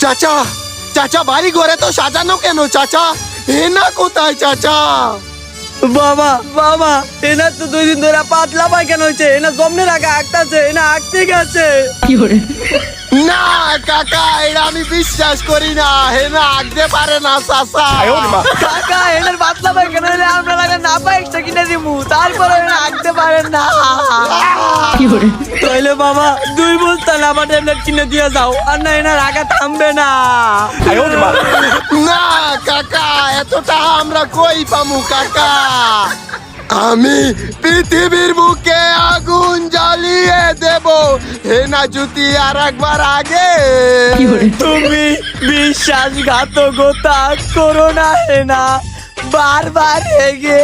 চাচা চাচা বাড়ি ঘরে তো সাজানো কেন চাচা? হেনা কোথায় চাচা? বাবা বাবা এনার তো 2 দিন ধরে পাতলা পায়খানা হয়েছে, এনা জমনের আগে আঁকতাছে, এনা আঁকতে গেছে। না কাকা, এটা আমি বিশ্বাস করি না। হেনা আঁকতে পারে না চাচা। কাকা এনার পাতলা পায়খানা হলে আপনার আগে না পাই একটা কিনে দিমু, তারপরে এনা আঁকতে পারেন না। তাইলে বাবা 2 বস্তা লাভা ট্যাবলেট কিনে দিয়ে যাও, আর না এনার আগা থামবে না। না কাকা, এতটা আমরা কই পামু কাকা? আমি পৃথিবীর বুকে আগুন জ্বালিয়ে দেব হেনা যদি আর একবার আগে। তুমি বিশ্বাসঘাতকতা করো না হেনা, বারবার হেগে।